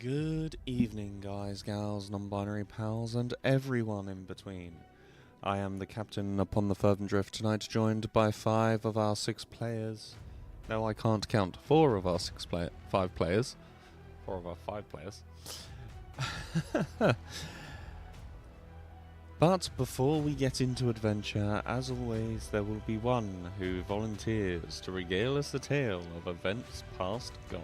Good evening, guys, gals, non-binary pals, and everyone in between. I am the captain upon the Fervent Drift tonight, joined by 5 of our 6 players. No, I can't count. 4 of our 5 players. 4 of our 5 players. But before we get into adventure, as always, there will be one who volunteers to regale us the tale of events past gone.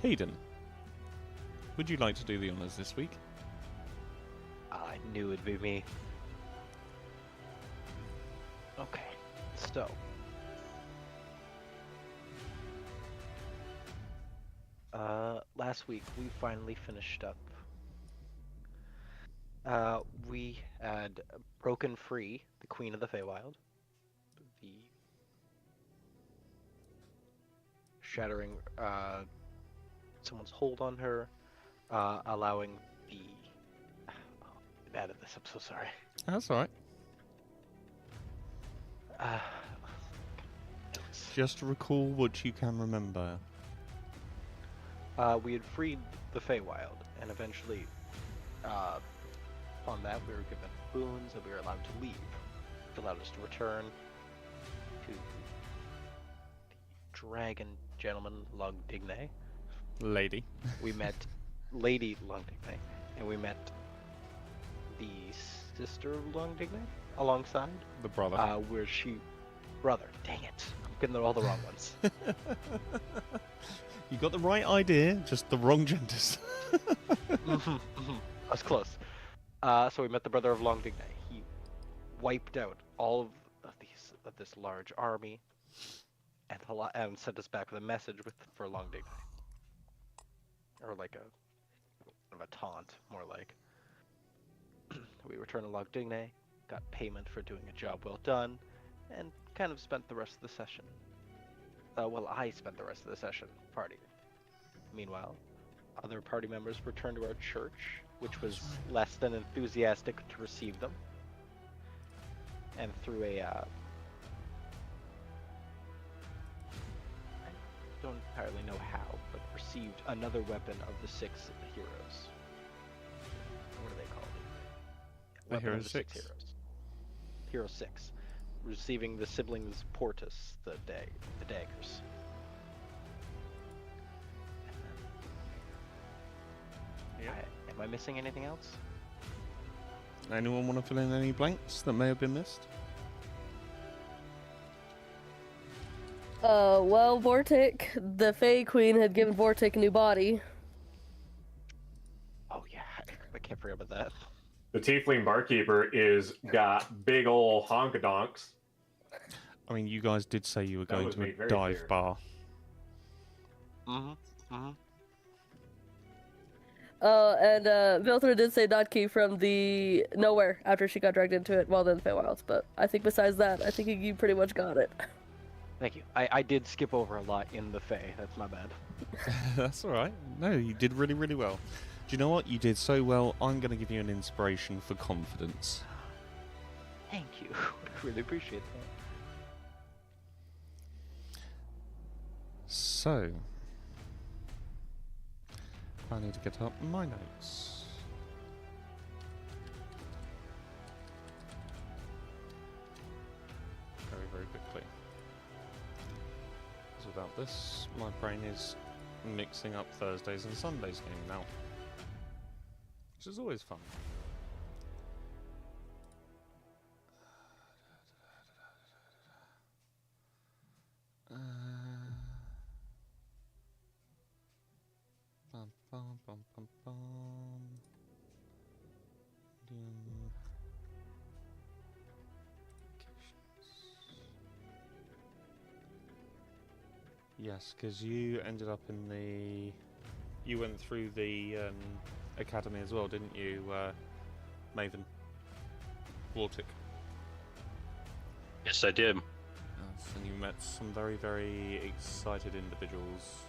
Hayden, would you like to do the honours this week? I knew it'd be me. Okay, so. Last week we finally finished up. We had broken free the Queen of the Feywild, the shattering someone's hold on her, allowing the. Oh, I'm bad at this. I'm so sorry. That's alright. Notes. Just recall what you can remember. We had freed the Feywild, and eventually, upon that, we were given boons, and we were allowed to leave, which allowed us to return to the dragon gentleman Lugdigne. Lady. We met Lady Lugdigne, and we met the sister of Lugdigne alongside. The brother. Where she... Brother, dang it. I'm getting all the wrong ones. You got the right idea, just the wrong genders. I was close. So we met the brother of Lugdigne. He wiped out all of this large army, and sent us back with a message for Lugdigne, or like a taunt, more like. We returned to Lugdigne, got payment for doing a job well done, and kind of spent the rest of the session. I spent the rest of the session partying. Meanwhile, other party members returned to our church, which was less than enthusiastic to receive them. And through I don't entirely know how, but received another weapon of the 6 heroes. What are they called? The Weapon Hero of the 6. Heroes. Hero 6. Receiving the siblings Portus, the daggers. Yeah. Am I missing anything else? Anyone want to fill in any blanks that may have been missed? Vortic, the Fey Queen had given Vortic a new body. Oh yeah, I can't forget about that. The Tiefling Barkeeper got big ol' honkadonks. I mean, you guys did say you were That going was to a made very dive clear. bar. And Vilthra did say Notkey from the Nowhere after she got dragged into it while in the Feywilds, but I think besides that, I think you pretty much got it. Thank you. I did skip over a lot in the Fey. That's my bad. That's alright. No, you did really, really well. Do you know what? You did so well, I'm going to give you an inspiration for confidence. Thank you. I really appreciate that. So, I need to get up my notes. Very, very quickly. Because without this, my brain is mixing up Thursdays and Sundays game now. Which is always fun. Bum, bum, bum, bum, bum. Yes, because you ended up in the... You went through the academy as well, didn't you, Maven? Vortic. Yes, I did. Yes, and you met some very, very excited individuals.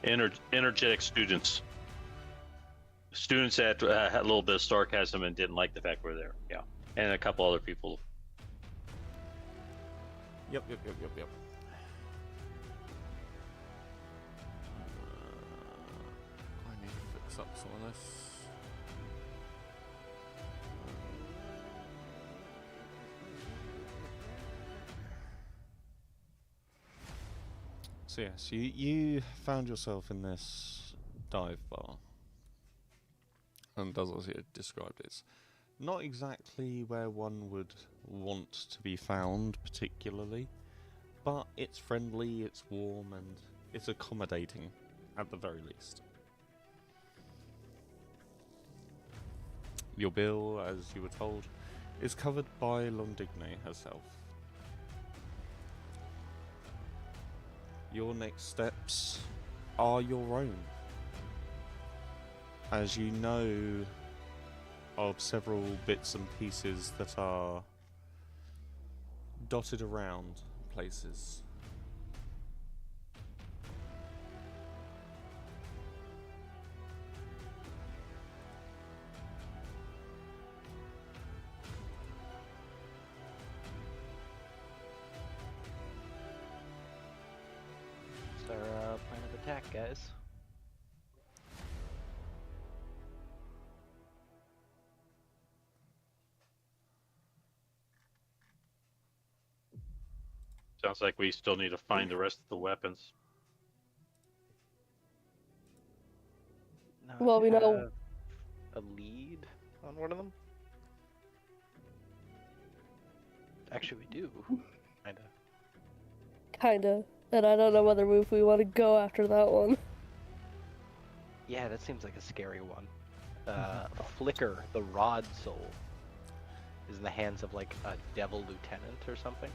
Energetic students. Students that had a little bit of sarcasm and didn't like the fact we're there. Yeah. And a couple other people. Yep. I need to fix up some of this. So yes, you found yourself in this dive bar, and as I described, it's not exactly where one would want to be found particularly, but it's friendly, it's warm, and it's accommodating at the very least. Your bill, as you were told, is covered by Londigne herself. Your next steps are your own, as you know of several bits and pieces that are dotted around places. What's our plan of attack, guys? Sounds like we still need to find the rest of the weapons. Not Well, we know- have a lead on one of them. Actually, we do. Kinda. Kinda. And I don't know whether if we want to go after that one. Yeah, that seems like a scary one. Flicker, the Rod Soul, is in the hands of like a devil lieutenant or something.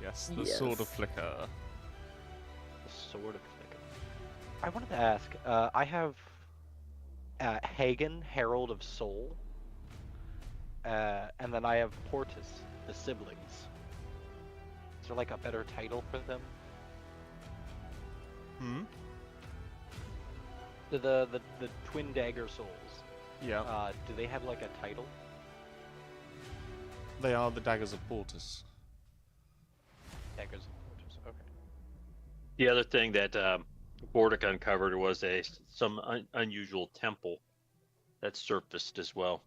Yes, the Sword of Yes. Flicker. The Sword of Flicker. I wanted to ask. I have Hagen, Herald of Soul, and then I have Portus, the siblings. Is there like a better title for them? The Twin Dagger Souls. Yeah, Do they have like a title? they are the Daggers of Portus. Daggers of Portus. Okay. The other thing that Bordick uncovered was some unusual temple that surfaced as well.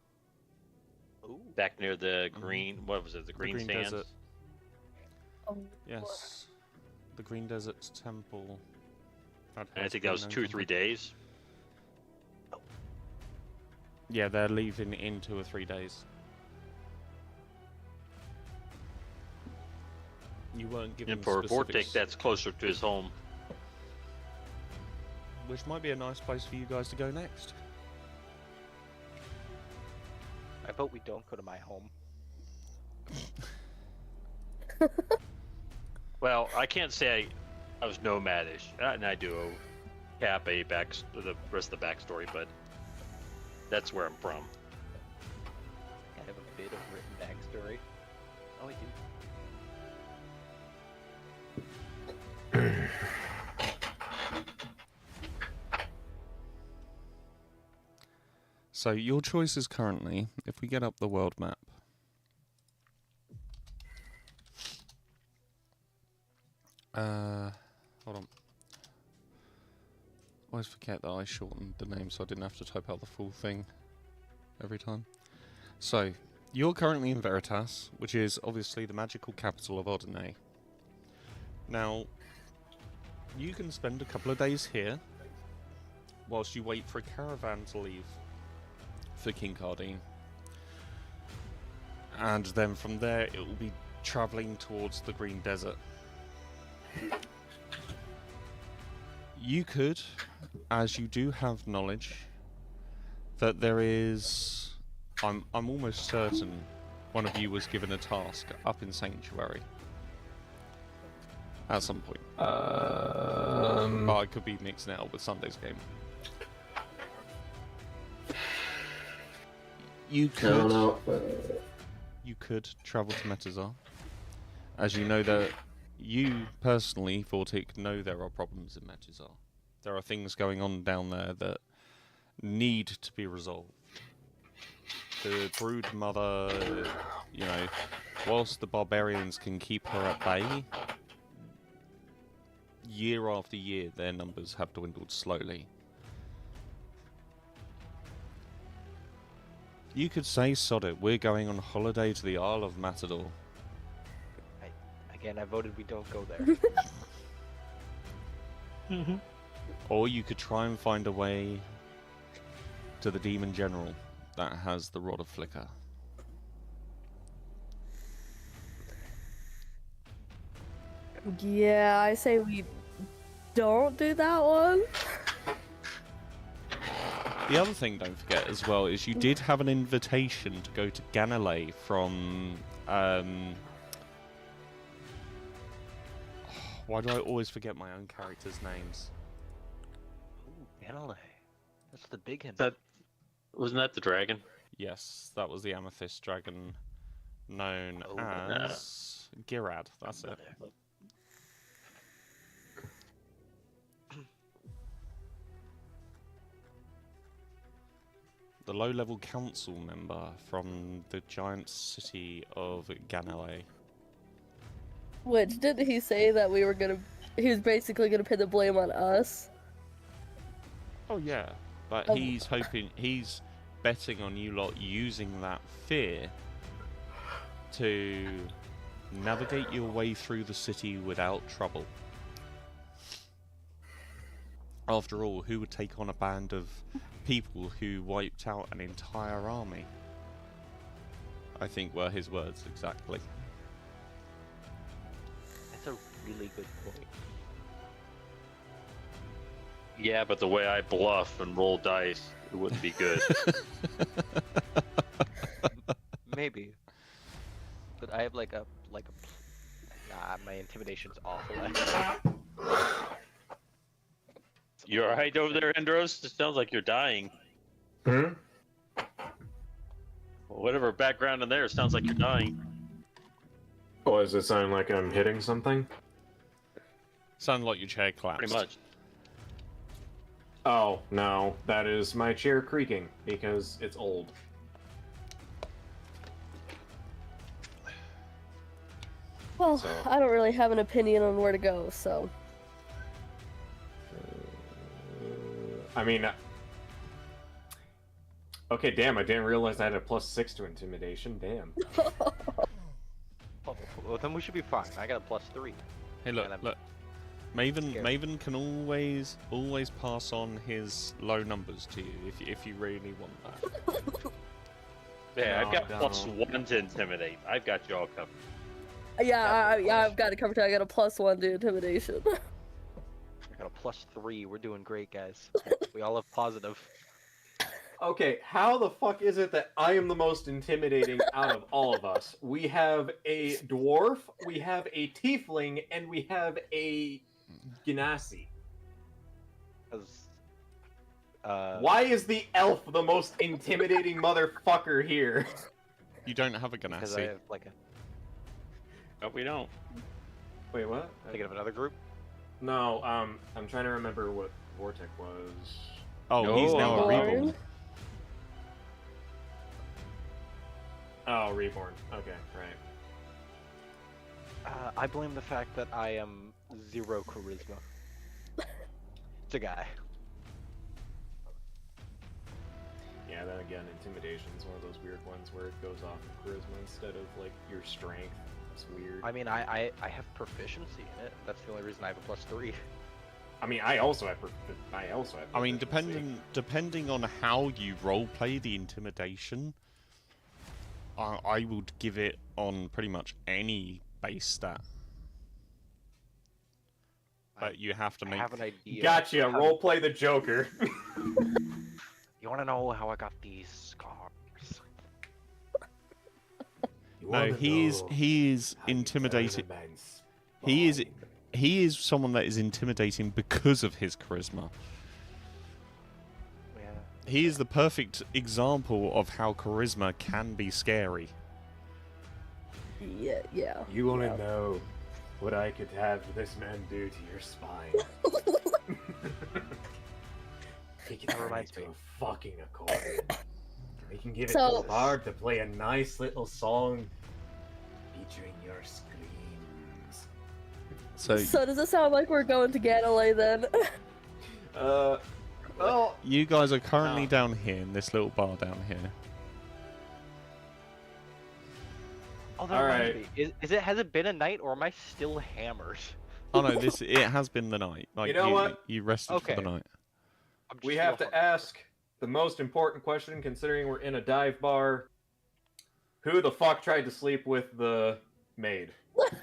Ooh. Back near the green, what was it, the green Green sands? Desert. Oh, Yes, the Green Desert Temple. And I think that was 2 or 3 days. Yeah, they're leaving in 2 or 3 days. You weren't given And for specifics, Vortic, that's closer to his home. which might be a nice place for you guys to go next. I vote we don't go to my home. Well, I can't say I was nomadish, and I do cap the rest of the backstory, but that's where I'm from. I have a bit of written backstory. Oh, I do. So your choices currently, if we get up the world map, hold on. Always forget that I shortened the name so I didn't have to type out the full thing every time. So, you're currently in Veritas, which is obviously the magical capital of Ordine. Now, you can spend a couple of days here whilst you wait for a caravan to leave for Kincardine. And then from there it will be travelling towards the Green Desert. You could, as you do have knowledge, that there is... I'm almost certain one of you was given a task up in Sanctuary. At some point. But I could be mixing it up with Sunday's game. You I don't could... know. You could travel to Metazar. As you know that you personally, Vortic, know there are problems in Metazar. There are things going on down there that need to be resolved. the brood mother, you know, whilst the barbarians can keep her at bay, year after year their numbers have dwindled slowly. You could say, sod it, we're going on holiday to the Isle of Matador. Again, I voted we don't go there. Or you could try and find a way to the Demon General that has the Rod of Flicker. Yeah, I say we don't do that one. The other thing, don't forget as well, is you did have an invitation to go to Ganalay from. Why do I always forget my own characters' names? Ooh, Ganalay. That's the big hint. Wasn't that the dragon? Yes, that was the Amethyst Dragon, known Oh, as Girad. That's it. The low-level council member from the giant city of Ganalay. Which, didn't he say that we were gonna... He was basically gonna pin the blame on us? Oh yeah, but Oh. he's betting on you lot using that fear to navigate your way through the city without trouble. After all, who would take on a band of people who wiped out an entire army? I think were his words exactly. That's a really good point. Yeah, but the way I bluff and roll dice, it wouldn't be good. Maybe. But I have like a nah, my intimidation's awful. You alright over there, Andros? It sounds like you're dying. Hmm? Whatever background in there, it sounds like you're dying. Oh, does it sound like I'm hitting something? Sound like your chair collapsed. Pretty much. Oh, no. That is my chair creaking because it's old. Well, So- I don't really have an opinion on where to go, so... I mean... Okay, damn, I didn't realize I had a +6 to intimidation. Damn. Well, then we should be fine. I got a +3. Hey, look, And I'm look. Maven, scared. Maven can always pass on his low numbers to you if you really want that. Yeah, I've got No, +1 to intimidate. I've got you all covered. Yeah, I've got it covered too. I got a +1 to intimidation. I got a +3. We're doing great, guys. We all have positive. Okay, how the fuck is it that I am the most intimidating out of all of us? We have a dwarf, we have a tiefling, and we have a genasi. 'Cause, Why is the elf the most intimidating motherfucker here? You don't have a Because I Ganassi. have like a. No, we don't. Wait, what? Thinking of another group. No, I'm trying to remember what Vortec was. Oh, No, he's now a Reborn? reborn. Oh, Reborn. Okay, right. I blame the fact that I am 0 charisma. It's a guy. Yeah, then again, intimidation is one of those weird ones where it goes off of charisma instead of like your strength. It's weird. I mean, I have proficiency in it. That's the only reason I have a +3. I mean, I also have. I mean, proficiency. depending on how you roleplay the intimidation, I would give it on pretty much any base stat. But you have to I make. have an idea. Gotcha. how- Roleplay the Joker. You want to know how I got these scars? No, he is intimidating. He is someone that is intimidating because of his charisma. Yeah. He is the perfect example of how charisma can be scary. Yeah, yeah. You want to yeah. know what I could have this man do to your spine? He can That turn reminds into me. a fucking accordion. We can give it So- to the bard to play a nice little song featuring your screams. So does it sound like we're going to Ganalay then? Well, You guys are currently No. down here in this little bar down here. Oh, that reminds Alright. me. Has it been a night, or am I still hammered? Oh no, it has been the night. Like You know what? You rested for the Okay. night. I'm we still have to hungover. ask the most important question, considering we're in a dive bar. Who the fuck tried to sleep with the maid?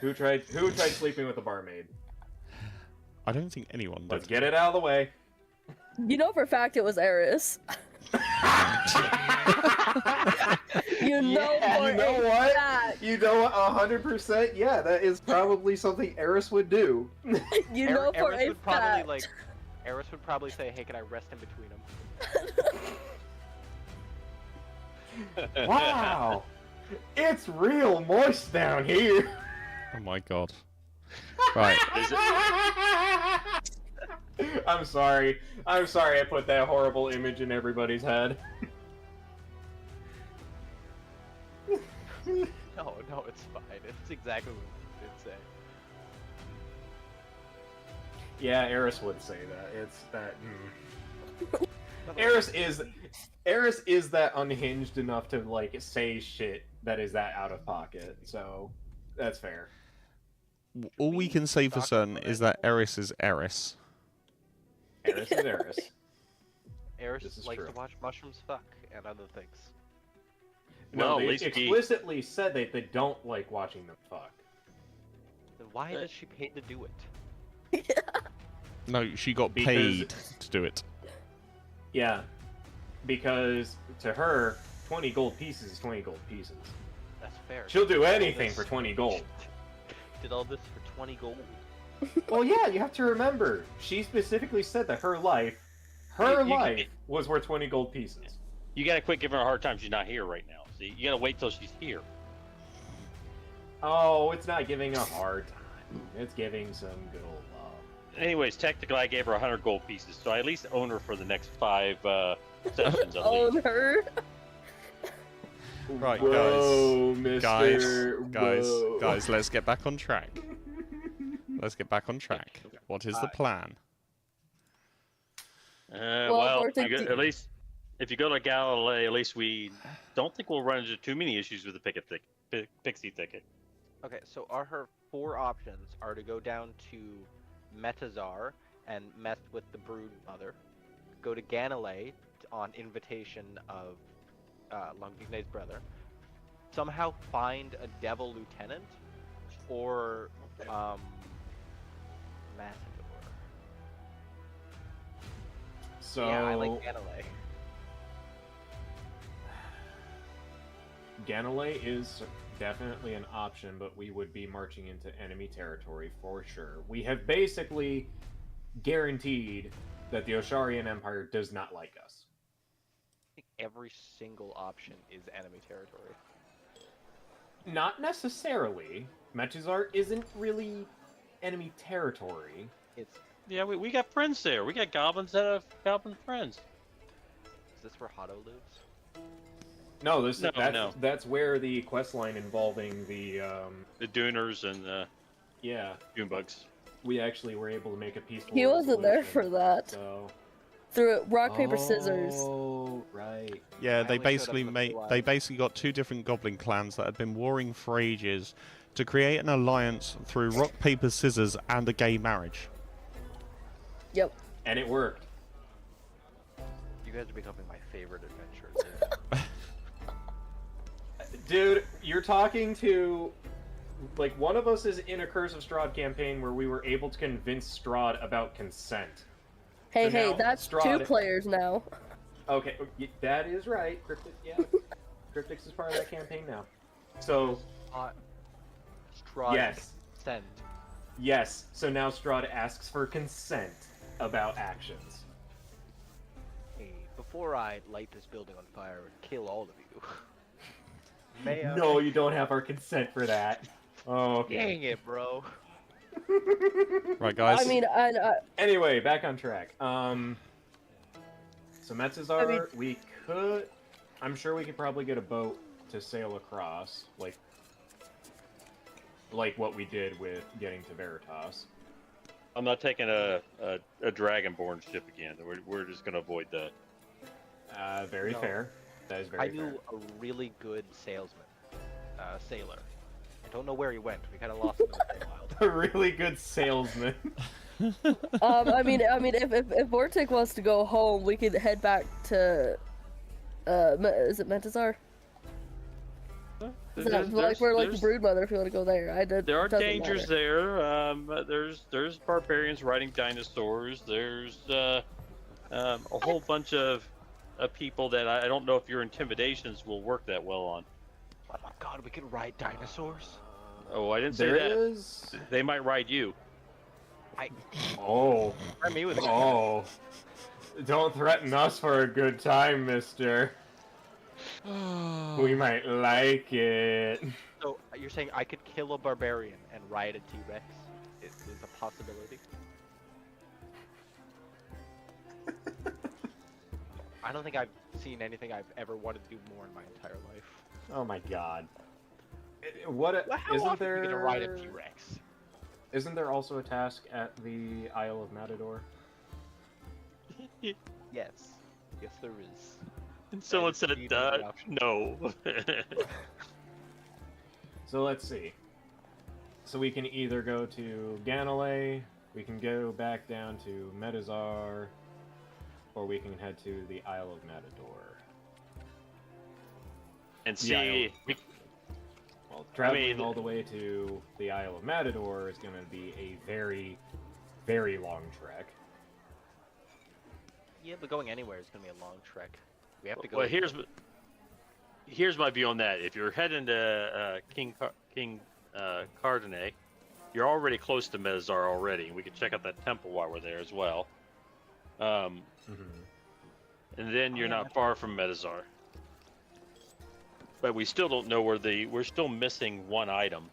Who tried sleeping with the barmaid? I don't think anyone did. Let's get it out of the way. You know for a fact it was Eris. You know Yeah. for You know a what? fact. You know what? 100%. Yeah, that is probably something Eris would do. You know for Eris a would probably fact. like. Eris would probably say, "Hey, can I rest in between them?" Wow, it's real moist down here. Oh my god. Right. I'm sorry. I'm sorry I put that horrible image in everybody's head. No, it's fine. It's exactly what we did say. Yeah, Eris would say that. It's that. Eris is that unhinged enough to like say shit that is that out of pocket. So that's fair. All we can say for Talk certain about is it. that Eris is Eris. Eris is Eris. Eris This is likes true. to watch mushrooms fuck and other things. No, Well, at they least he- explicitly said that they don't like watching them fuck. Then why does she pay to do it? No, she got Because- paid to do it. Yeah, because to her, 20 gold pieces is 20 gold pieces. That's fair. She'll do Did all anything this- for 20 gold. Did all this for 20 gold. Well, yeah, you have to remember, she specifically said that her life was worth 20 gold pieces. You gotta quit giving her a hard time. She's not here right now. See, you gotta wait till she's here. Oh, it's not giving a hard time. It's giving some good old love. Anyways, technically, I gave her 100 gold pieces, so I at least own her for the next 5 sessions. At Own least. her. Right, Whoa, Guys, Whoa. guys, let's get back on track. Let's get back on track. What is the plan? Well, we're if you thinking- go- at least if you go to Galilee, at least we don't think we'll run into too many issues with the pixie thicket. Okay, so her 4 options are to go down to Metazar and mess with the Brood Mother, go to Ganalay on invitation of Longdignay's brother, somehow find a Devil Lieutenant, or Matador. So, Yeah, I like Ganalay. Ganalay is definitely an option, but we would be marching into enemy territory for sure. We have basically guaranteed that the Osharian Empire does not like us. I think every single option is enemy territory. Not necessarily. Metuzar isn't really enemy territory. It's Yeah, we got friends there. We got goblins that have goblin friends. is this where Hotto lives? No, No. that's where the quest line involving the The Duners and the yeah, Doombugs. we actually were able to make a peaceful He wasn't there for resolution, that. So Through rock, paper, scissors. Oh, right. Yeah, I they only showed up basically in a made few they hours. basically got 2 different goblin clans that had been warring for ages to create an alliance through rock, paper, scissors and a gay marriage. Yep. And it worked. You guys are becoming my favorite adventurers. Dude, you're talking to like one of us is in a Curse of Strahd campaign where we were able to convince Strahd about consent. Hey, So hey, now that's Strahd- 2 players now. Okay, that is right. Cryptic, yeah. Cryptix is part of that campaign now. So, Strahd yes. send. Yes, so now Strahd asks for consent about actions. Hey, before I light this building on fire and kill all of you, may I? No, you don't have our consent for that. Oh, okay. Dang it, bro. Right, guys. I mean, Anyway, back on track. So Metuzar, I mean- we could. I'm sure we could probably get a boat to sail across, like what we did with getting to Veritas. I'm not taking a Dragonborn ship again. We're just gonna avoid that. Very No. fair. That is I very fair. knew a really good sailor. I don't know where he went. We kind of lost him in the Feywild. A really good salesman. I mean, if Vortic wants to go home, we could head back to, is it Mentazar? Is that, like, we're like the Broodmother if you want to go there. There are doesn't dangers matter. there. There's barbarians riding dinosaurs. There's a whole bunch of people that I don't know if your intimidations will work that well on. Oh my god, we could ride dinosaurs? Oh, I didn't say There that. is. They might ride you. Oh. Try me with Oh. Don't threaten us for a good time, mister. We might like it. So, you're saying I could kill a barbarian and ride a T-Rex? Is a possibility? I don't think I've seen anything I've ever wanted to do more in my entire life. Oh my god. What Well, how isn't often are you there? gonna ride a T-Rex? Isn't there also a task at the Isle of Matador? Yes. Yes, there is. And someone is said, indeed an option. no. So let's see. So we can either go to Ganalay, we can go back down to Metazar, or we can head to the Isle of Matador. And Yeah, see, Well, traveling mean- all the way to the Isle of Matador is going to be a very, very long trek. Yeah, but going anywhere is gonna be a long trek. We have to go. well, here's my view on that. If you're heading to King Cardinay, you're already close to Metazar already. We could check out that temple while we're there as well. And then you're not far from Metazar. But we still don't know where we're still missing one item,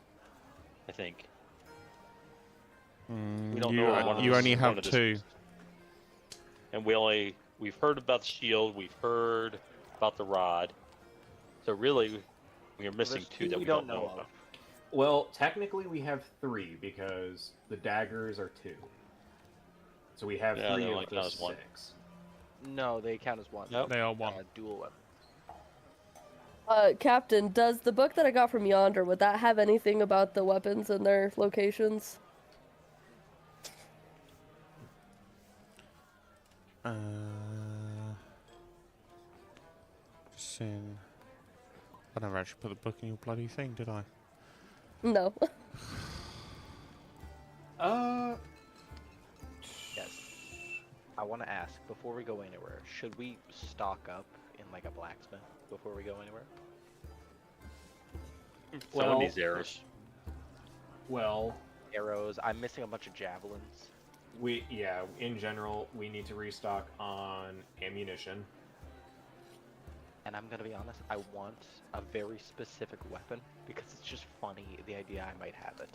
I think. We don't know where one of You the- only one have of the- two. And we've heard about the shield, we've heard about the rod. So really, we are missing There's two that we don't know about. Well, technically we have three because the daggers are two. So we have Yeah, three they of only the count as one. six. No, they count as one. Nope. They are one. Dual weapon. Captain, does the book that I got from Yonder, would that have anything about the weapons and their locations? Just seeing. I never actually put the book in your bloody thing, did I? No. Yes. I want to ask before we go anywhere. Should we stock up in like a blacksmith before we go anywhere? Someone Well- needs arrows. Well, Arrows. I'm missing a bunch of javelins. in general, we need to restock on ammunition. And I'm gonna be honest, I want a very specific weapon because it's just funny the idea I might have it.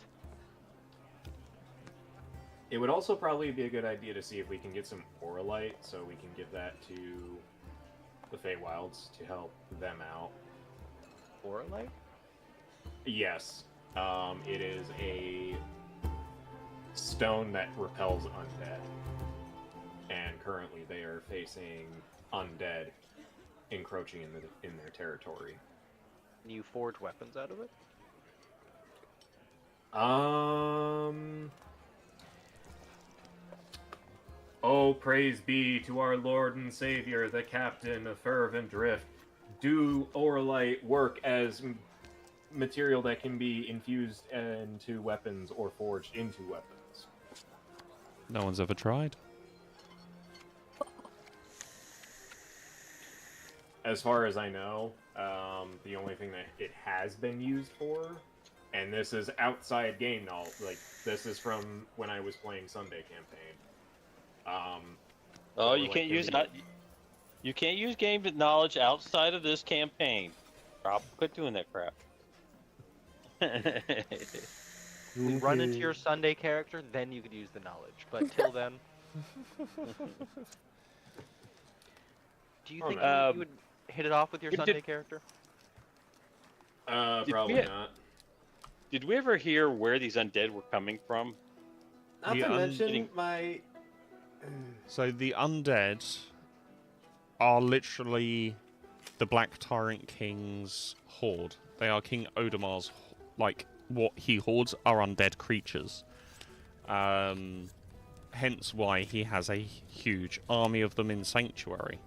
It would also probably be a good idea to see if we can get some Auralite, so we can give that to the Feywilds to help them out. Or like, Yes, it is a stone that repels undead, and currently they are facing undead encroaching in their territory. can you forge weapons out of it? Oh, praise be to our Lord and Savior, the Captain of Fervent Drift. Do Auralite work as material that can be infused into weapons or forged into weapons? No one's ever tried. As far as I know, the only thing that it has been used for, and this is outside game knowledge, like, this is from when I was playing Sunday campaign. Oh, or, you like, can't in use the- you can't use game knowledge outside of this campaign. Rob, quit doing that crap. We run into your Sunday character, then you could use the knowledge. But till then, do you think man. you would hit it off with your We did- Sunday character? Did Probably we- not. Did we ever hear where these undead were coming from? Not The to mention getting- my. So the undead are literally the Black Tyrant King's horde. They are King Odamar's, like, what he hoards are undead creatures. Hence why he has a huge army of them in Sanctuary.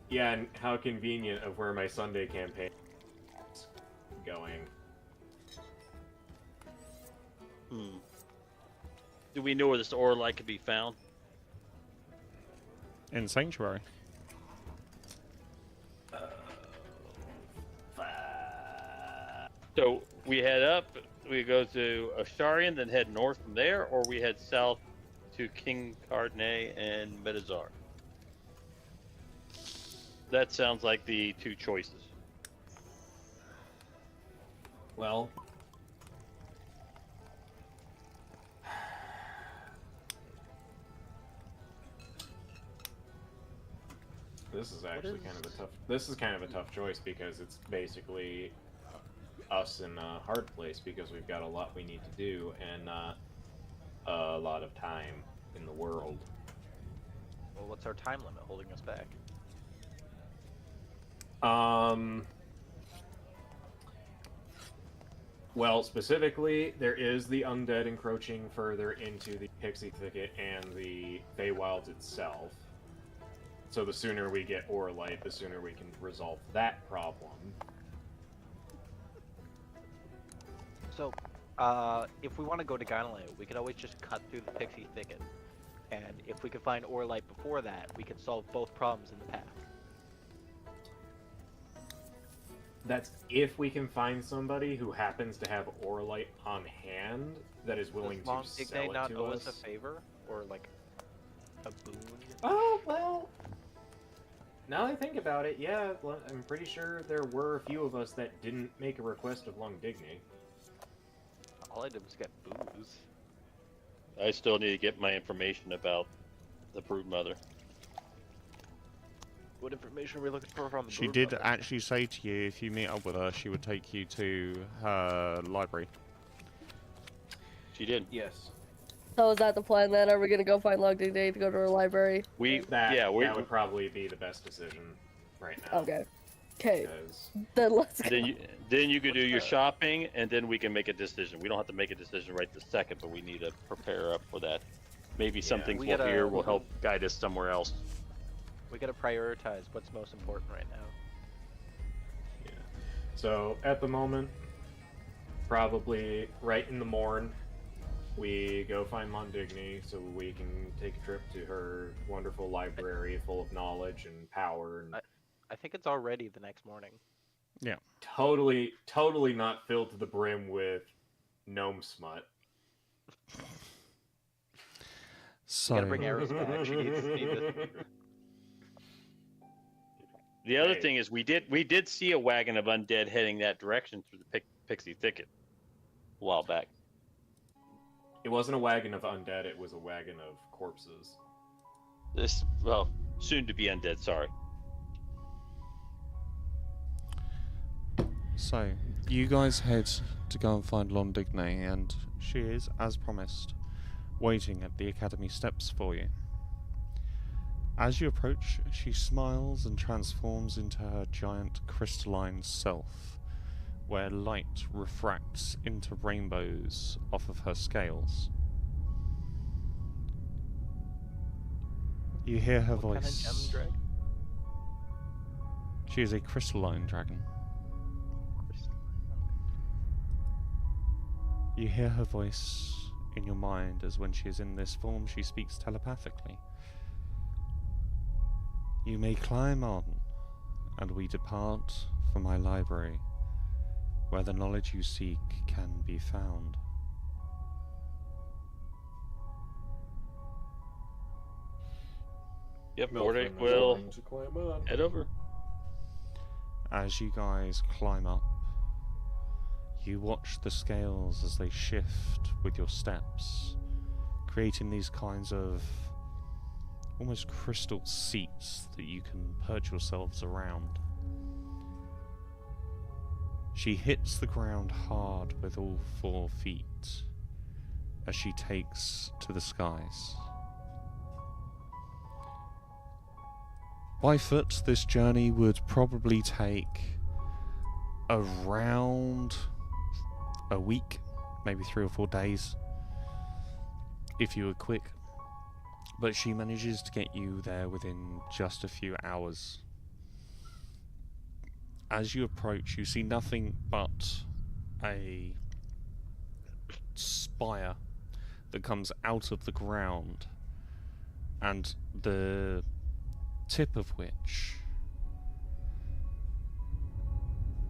Yeah, and how convenient of where my Sunday campaign is going. Do we know where this Orlight could be found? In Sanctuary. So we head up, we go to Osharian, then head north from there, or we head south to King Cardinay and Medazar. That sounds like the two choices. Well. This is actually kind of a tough. This is kind of a tough choice because it's basically us in a hard place because we've got a lot we need to do and not a lot of time in the world. Well, what's our time limit holding us back? Well, specifically, there is the undead encroaching further into the Pixie Thicket and the Feywilds itself. So the sooner we get Orlight, the sooner we can resolve that problem. So, if we want to go to Gynelade, we could always just cut through the Pixie Thicket. And if we could find Orlight before that, we could solve both problems in the path. That's if we can find somebody who happens to have Orlight on hand that is willing Does to Long sell Ignite it not to owe us. us a favor? Or, like, a boon? Oh, well. Now that I think about it, yeah, I'm pretty sure there were a few of us that didn't make a request of Long Digny. All I did was get booze. I still need to get my information about the Broodmother. What information are we looking for from the She Broodmother? did actually say to you, if you meet up with her, she would take you to her library. She did. Yes. So is that the plan then? Are we gonna go find Long Day to go to our library? We That we would probably be the best decision right now. Okay. Okay. Because Then let's go. then you could do your shopping, and then we can make a decision. We don't have to make a decision right this second, but we need to prepare up for that. Maybe some Yeah, things we we'll gotta- hear will help guide us somewhere else. We gotta prioritize what's most important right now. So at the moment, probably right in the morn, we go find Mondigny so we can take a trip to her wonderful library full of knowledge and power and I think it's already the next morning. totally not filled to the brim with gnome smut. So, Gotta bring arrows back. She needs this. The other Hey. thing is we did see a wagon of undead heading that direction through the Pixie Thicket a while back. It wasn't a wagon of undead, it was a wagon of corpses. Soon to be undead. Sorry. So, you guys head to go and find Londigne, and she is, as promised, waiting at the academy steps for you. As you approach, she smiles and transforms into her giant crystalline self, where light refracts into rainbows off of her scales. You hear her What kind of voice. gem dragon? She is a crystalline dragon. You hear her voice in your mind, as when she is in this form, she speaks telepathically. You may climb on, and we depart for my library, where the knowledge you seek can be found. Yep, Nordic will head over. As you guys climb up, you watch the scales as they shift with your steps, creating these kinds of almost crystal seats that you can perch yourselves around. She hits the ground hard with all 4 feet as she takes to the skies. By foot, this journey would probably take around a week, maybe 3 or 4 days, if you were quick. But she manages to get you there within just a few hours. As you approach, you see nothing but a spire that comes out of the ground, and the tip of which,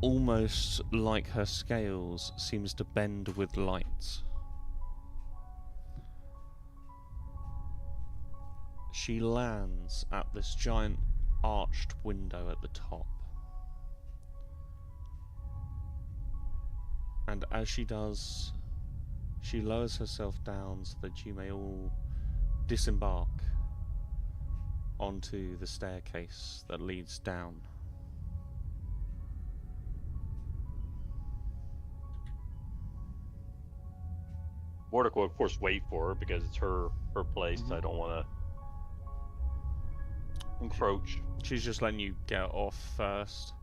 almost like her scales, seems to bend with light. She lands at this giant arched window at the top. And as she does, she lowers herself down so that you may all disembark onto the staircase that leads down. Mordecai will, of course, wait for her because it's her place. I don't want to encroach. She's just letting you get off first.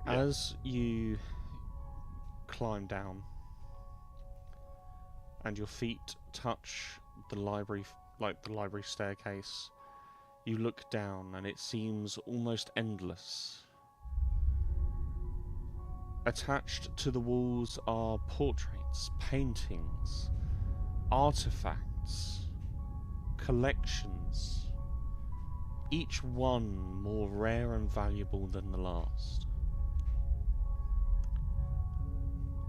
Yeah. As you climb down and your feet touch the library, like the library staircase, you look down and it seems almost endless. Attached to the walls are portraits, paintings, artifacts, collections, each one more rare and valuable than the last.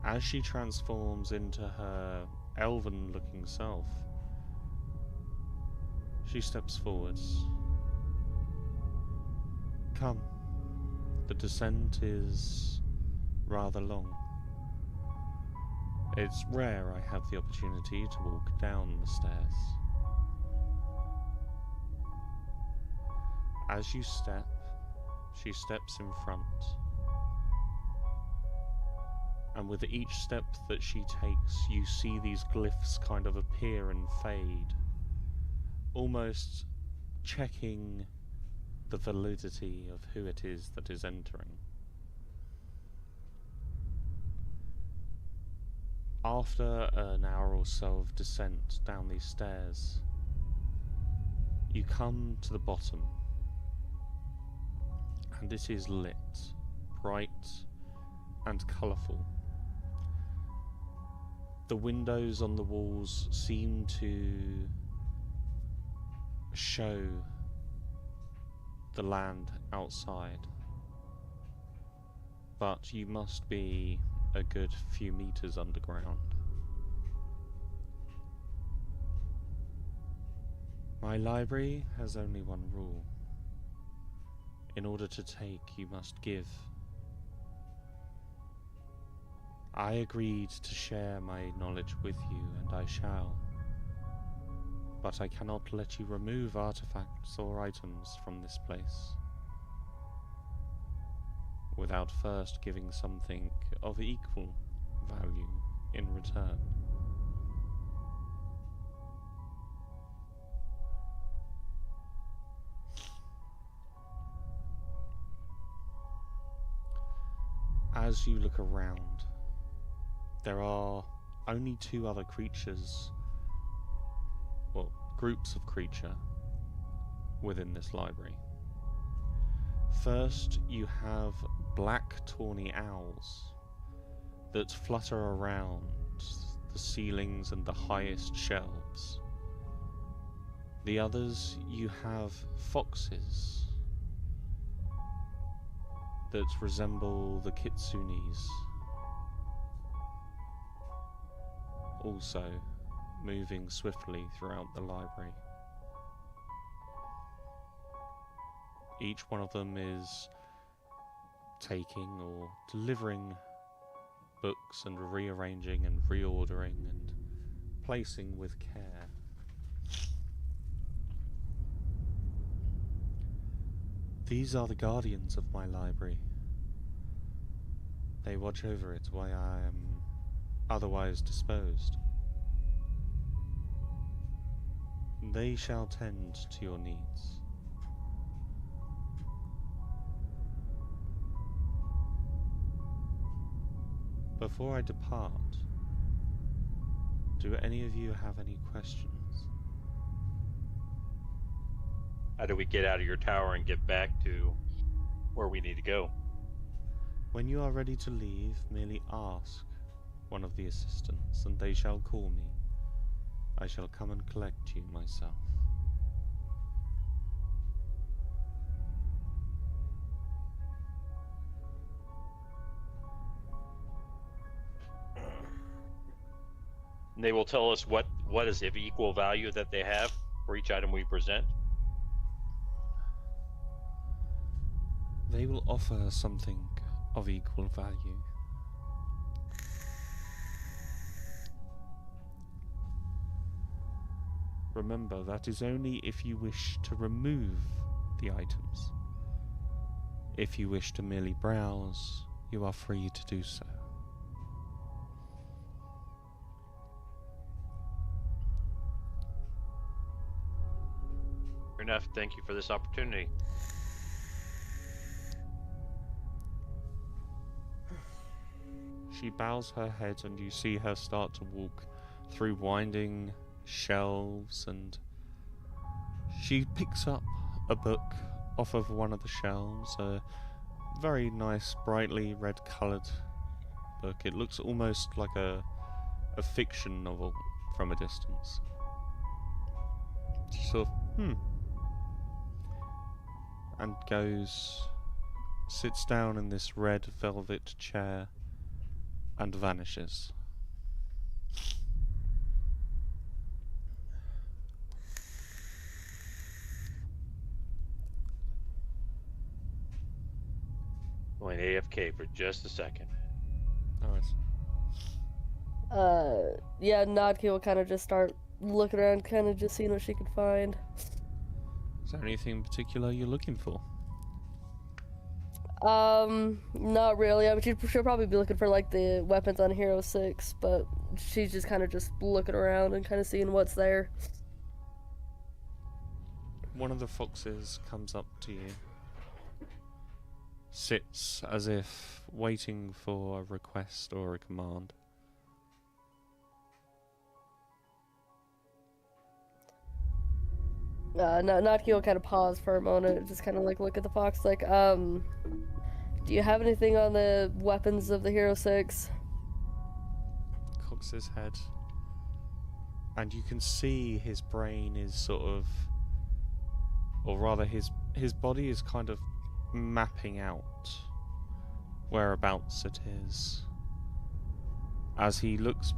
As she transforms into her elven-looking self, she steps forwards. Come. The descent is rather long. It's rare I have the opportunity to walk down the stairs. As you step, she steps in front. And with each step that she takes, you see these glyphs kind of appear and fade, almost checking the validity of who it is that is entering. After an hour or so of descent down these stairs, you come to the bottom, and it is lit, bright and colourful. The windows on the walls seem to show the land outside, but you must be a good few meters underground. My library has only one rule. In order to take, you must give. I agreed to share my knowledge with you, and I shall. But I cannot let you remove artifacts or items from this place without first giving something of equal value in return. As you look around, there are only 2 other creatures, well, groups of creature within this library. First, you have black tawny owls that flutter around the ceilings and the highest shelves. The others, you have foxes that resemble the kitsunes, also moving swiftly throughout the library. Each one of them is taking or delivering books and rearranging and reordering and placing with care. These are the guardians of my library. They watch over it while I am otherwise disposed. They shall tend to your needs. Before I depart, do any of you have any questions? How do we get out of your tower and get back to where we need to go? When you are ready to leave, merely ask one of the assistants, and they shall call me. I shall come and collect you myself. And they will tell us what is of equal value that they have for each item we present. They will offer something of equal value. Remember, that is only if you wish to remove the items. If you wish to merely browse, you are free to do so. Fair enough. Thank you for this opportunity. She bows her head and you see her start to walk through winding shelves, and she picks up a book off of one of the shelves, a very nice brightly red coloured book. It looks almost like a fiction novel from a distance. She sort of, and sits down in this red velvet chair and vanishes. Going AFK for just a second. Alright. Yeah, Nadki will kind of just start looking around, kind of just seeing what she could find. Is there anything in particular you're looking for? Not really. I mean, she'll probably be looking for like the weapons on Hero 6, but she's just kind of just looking around and kind of seeing what's there. One of the foxes comes up to you, sits as if waiting for a request or a command. Natsuki will kind of pause for a moment, just kind of like look at the fox, like, do you have anything on the weapons of the Hero 6? Cocks his head, and you can see his brain is sort of, or rather his body is kind of mapping out whereabouts it is as he looks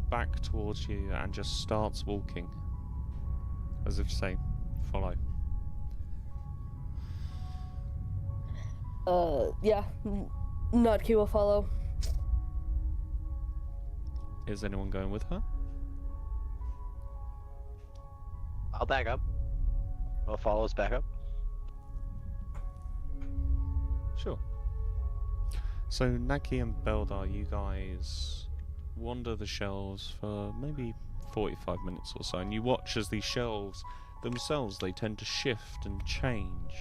back towards you and just starts walking, as if to say, follow. Yeah, Natsuki will follow. Is anyone going with her? I'll back up. I'll follow us back up. Sure. So Naki and Beldar, you guys wander the shelves for maybe 45 minutes or so, and you watch as these shelves themselves, they tend to shift and change.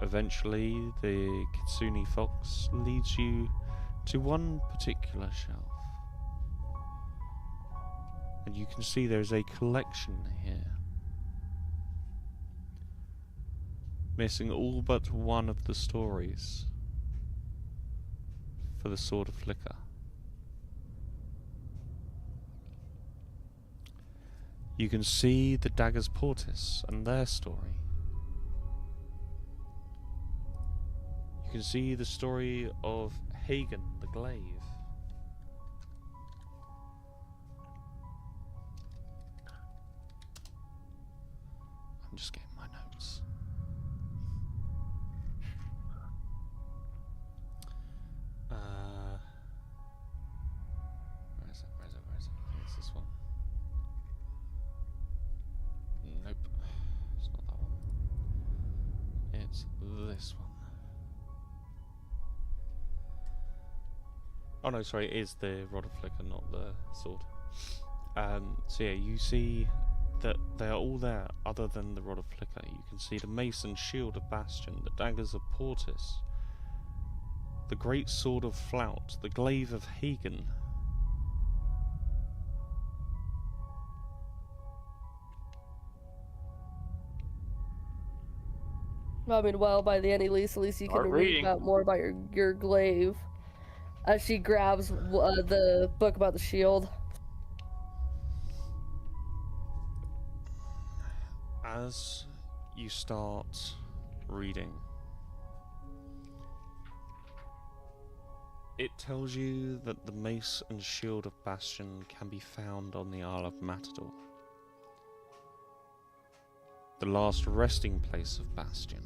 Eventually, the Kitsune Fox leads you to one particular shelf. And you can see there's a collection here. Missing all but one of the stories for the Sword of Flicker. You can see the Daggers Portis and their story. You can see the story of Hagen the Glaive. I'm just getting my notes. Where is it? I think it's this one. Nope. It's It's this one. Oh no, sorry, it is the Rod of Flicker, not the sword. So yeah, you see that they are all there other than the Rod of Flicker. You can see the mace and shield of Bastion, the daggers of Portis, the great sword of Flout, the glaive of Hagen. I mean, well, by the very least, at least you can Start read reading. about more about your glaive. As she grabs the book about the shield. As you start reading, it tells you that the mace and shield of Bastion can be found on the Isle of Matador, the last resting place of Bastion.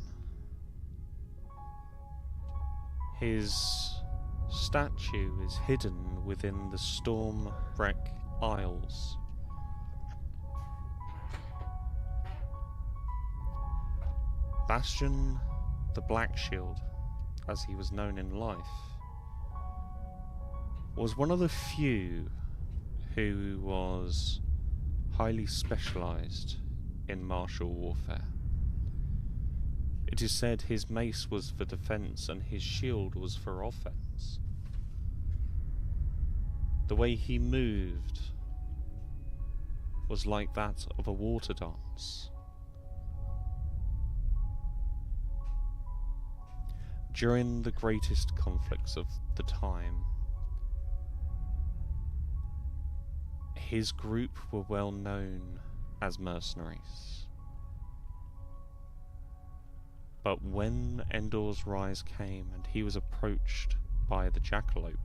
His statue is hidden within the Stormwreck Isles. Bastion the Black Shield, as he was known in life, was one of the few who was highly specialized in martial warfare. It is said his mace was for defense and his shield was for offense. The way he moved was like that of a water dance. During the greatest conflicts of the time, his group were well known as mercenaries. But when Endor's Rise came and he was approached by the Jackalope,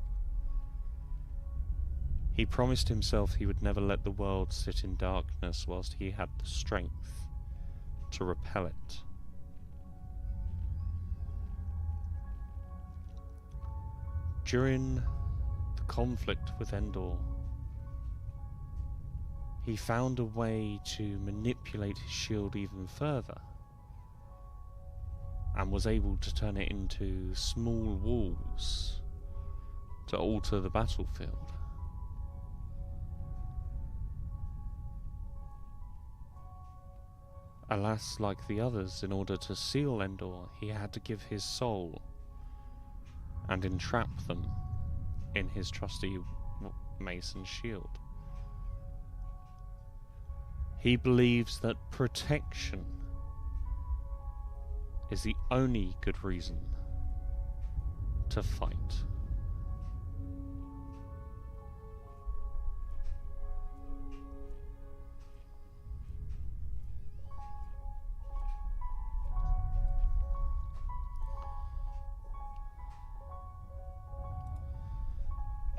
he promised himself he would never let the world sit in darkness whilst he had the strength to repel it. During the conflict with Endor, he found a way to manipulate his shield even further, and was able to turn it into small walls to alter the battlefield. Alas, like the others, in order to seal Endor, he had to give his soul and entrap them in his trusty mace and shield. He believes that protection is the only good reason to fight.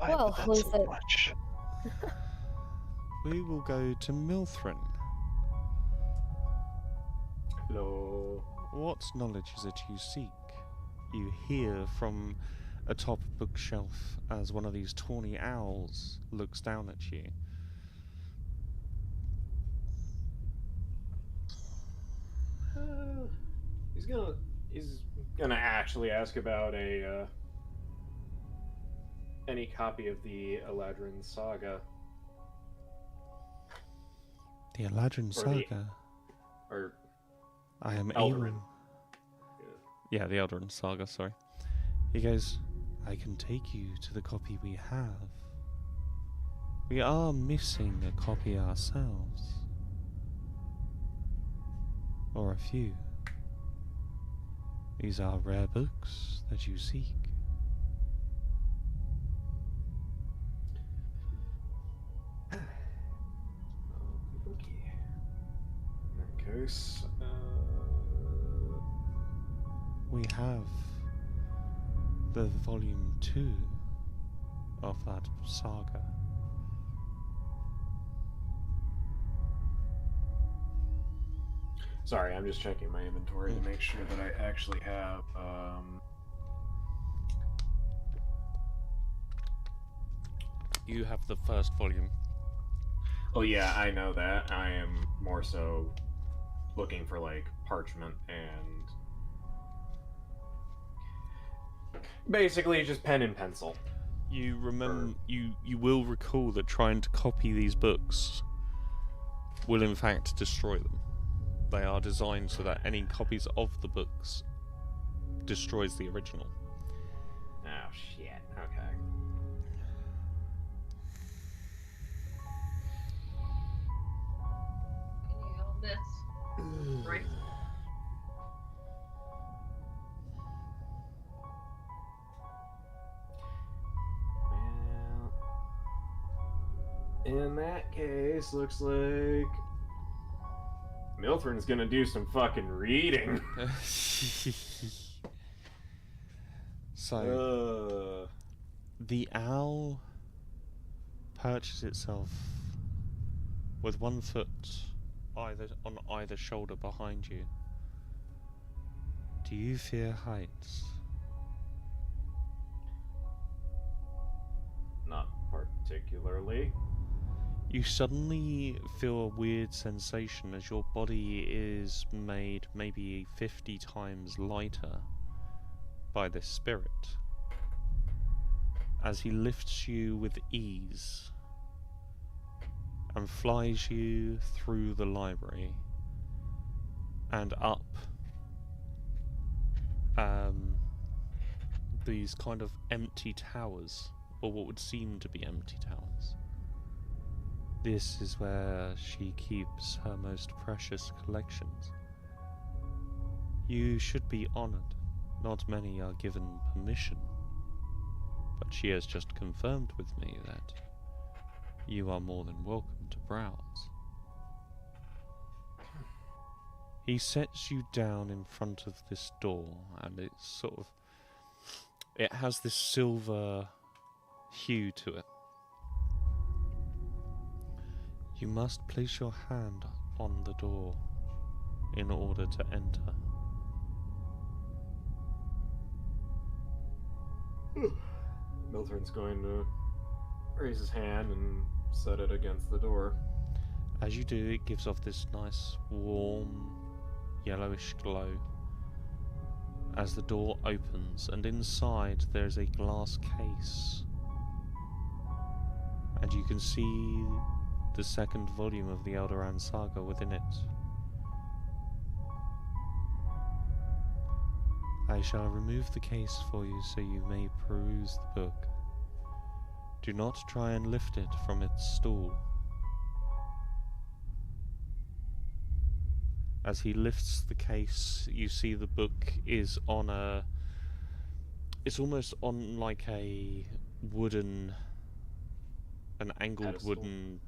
Well, That's was so it- much. We will go to Milthrin. Hello. What knowledge is it you seek? You hear from atop a bookshelf as one of these tawny owls looks down at you. He's gonna actually ask about any copy of the Eladrin Saga, The Eladrin Or the- Saga. or I am Eldarin. Eowyn. Yeah, the Eldarin Saga, sorry. He goes, I can take you to the copy we have. We are missing a copy ourselves. Or a few. These are rare books that you seek. Okay. In that case, We have the volume 2 of that saga. sorry, I'm just checking my inventory to make sure that I actually have. You have the first volume. Oh yeah, I know that. I am more so looking for like parchment and Basically, just pen and pencil. You remember, you will recall that trying to copy these books will in fact destroy them. They are designed so that any copies of the books destroys the original. Oh shit. Okay. Can you hold this? Right. Well, in that case, looks like Milthrin's gonna do some fucking reading. So the owl perches itself with one foot on either shoulder behind you. Do you fear heights? Not particularly. You suddenly feel a weird sensation as your body is made maybe 50 times lighter by this spirit, as he lifts you with ease and flies you through the library and up these kind of empty towers, or what would seem to be empty towers. This is where she keeps her most precious collections. You should be honored. Not many are given permission, but she has just confirmed with me that you are more than welcome to browse. He sets you down in front of this door, and it's it has this silver hue to it. You must place your hand on the door in order to enter. Milthrin's going to raise his hand and set it against the door. As you do, it gives off this nice, warm, yellowish glow as the door opens, and inside there's a glass case. And you can see the second volume of the Eldoran Saga within it. I shall remove the case for you so you may peruse the book. Do not try and lift it from its stool. As he lifts the case, you see the book is on it's almost on like an angled Pedestal. wooden,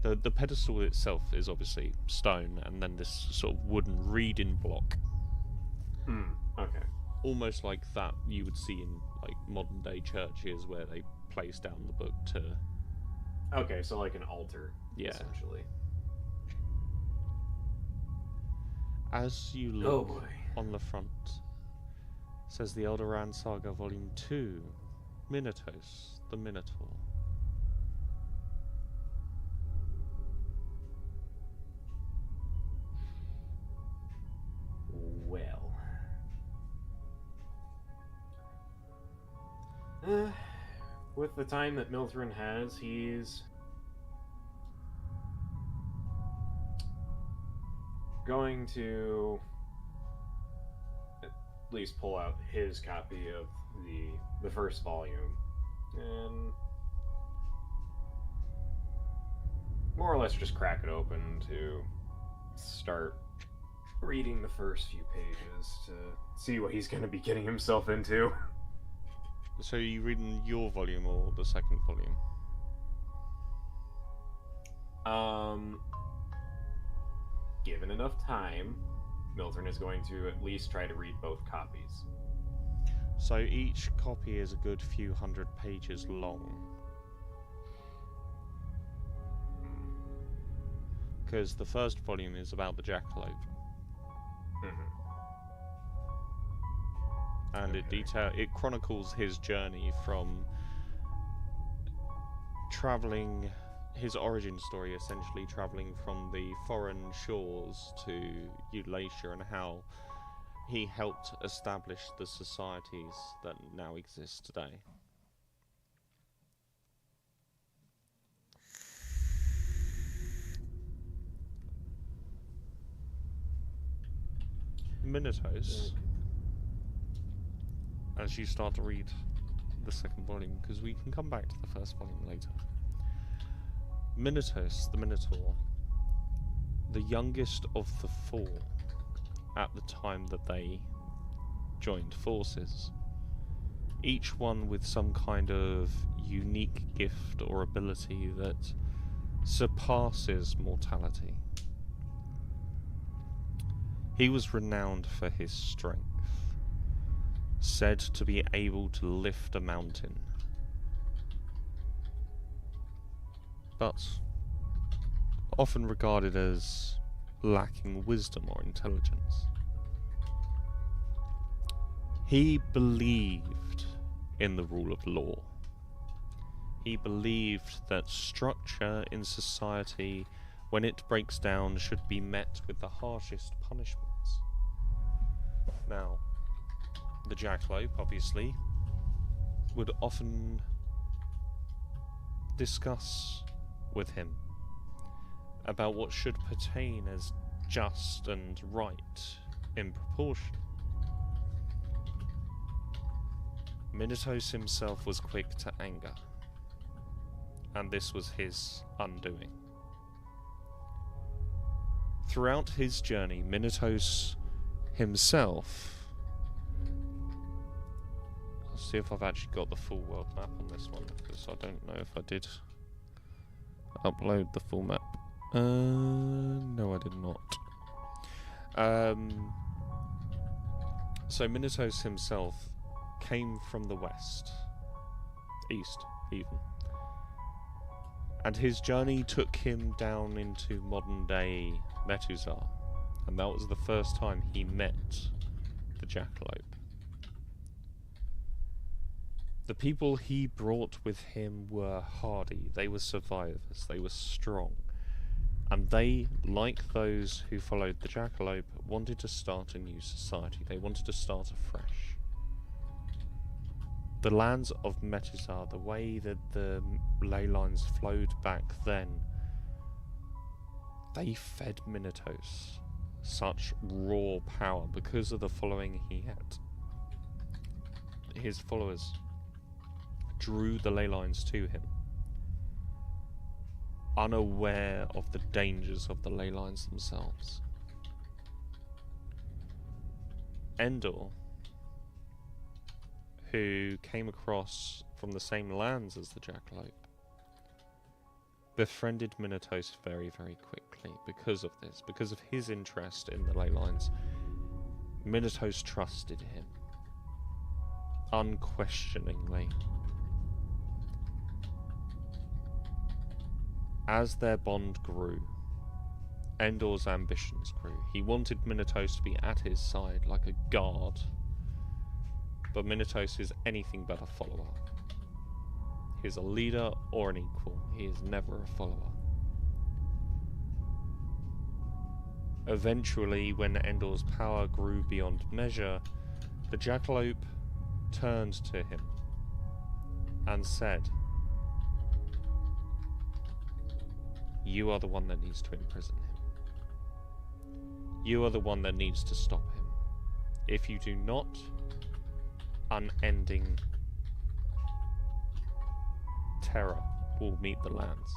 the pedestal itself is obviously stone, and then this sort of wooden reading block, Okay. almost like that you would see in like modern day churches where they place down the book to, Okay, so like an altar, yeah. essentially. As you Oh look boy. on the front, says the Eldoran Saga Volume 2, Minotaurs, the Minotaur. Well. With the time that Milthrin has, he's going to at least pull out his copy of the first volume and more or less just crack it open to start reading the first few pages to see what he's going to be getting himself into. So are you reading your volume or the second volume? Given enough time, Milthrin is going to at least try to read both copies. So each copy is a good few hundred pages long. Because the first volume is about the Jackalope. And it chronicles his journey from traveling, his origin story essentially, traveling from the foreign shores to Eulalia, and how he helped establish the societies that now exist today. Minotaurs, as you start to read the second volume, because we can come back to the first volume later. Minotaurs, the Minotaur, the youngest of the four at the time that they joined forces, each one with some kind of unique gift or ability that surpasses mortality. He was renowned for his strength, said to be able to lift a mountain, but often regarded as lacking wisdom or intelligence. He believed in the rule of law. He believed that structure in society, when it breaks down, should be met with the harshest punishments. Now, the Jackalope, obviously, would often discuss with him about what should pertain as just and right in proportion. Minotaurs himself was quick to anger, and this was his undoing. Throughout his journey, Minotaurs himself... I'll see if I've actually got the full world map on this one, because I don't know if I did upload the full map. No, I did not. So Minotaurs himself came from the west, east even, and his journey took him down into modern day Metuzar, and that was the first time he met the Jackalope. The people he brought with him were hardy, they were survivors, they were strong, and they, like those who followed the Jackalope, wanted to start a new society. They wanted to start afresh. The lands of Metuzar, the way that the ley lines flowed back then, they fed Minotaurs such raw power because of the following he had. His followers drew the ley lines to him, unaware of the dangers of the ley lines themselves. Endor, who came across from the same lands as the Jackalope, befriended Minotaurs very, very quickly because of this, because of his interest in the ley lines. Minotaurs trusted him unquestioningly. As their bond grew, Endor's ambitions grew. He wanted Minotaurs to be at his side like a guard, but Minotaurs is anything but a follower. He is a leader or an equal. He is never a follower. Eventually, when Endor's power grew beyond measure, the Jackalope turned to him and said, "You are the one that needs to imprison him. You are the one that needs to stop him. If you do not, unending terror will meet the lands."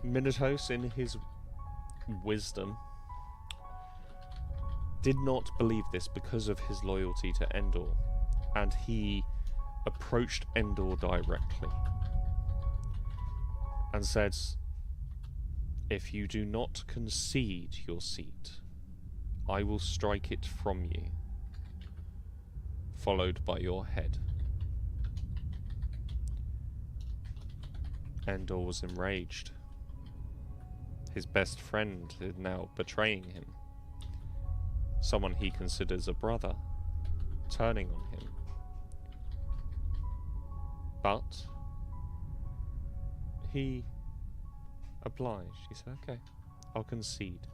Minotaurs, in his wisdom, did not believe this because of his loyalty to Endor, and he approached Endor directly and said, "If you do not concede your seat, I will strike it from you, followed by your head." Endor was enraged. His best friend is now betraying him. Someone he considers a brother, turning on him. But he obliged. He said, "Okay, I'll concede."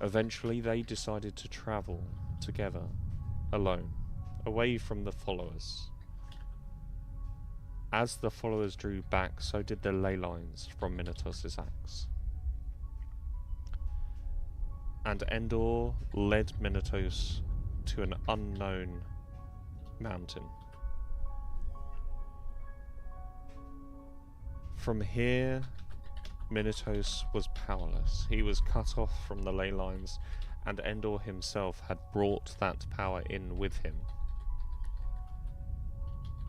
Eventually, they decided to travel together, alone, away from the followers. As the followers drew back, so did the ley lines from Minotaur's axe. And Endor led Minotaur to an unknown mountain. From here, Minotaur was powerless. He was cut off from the ley lines, and Endor himself had brought that power in with him.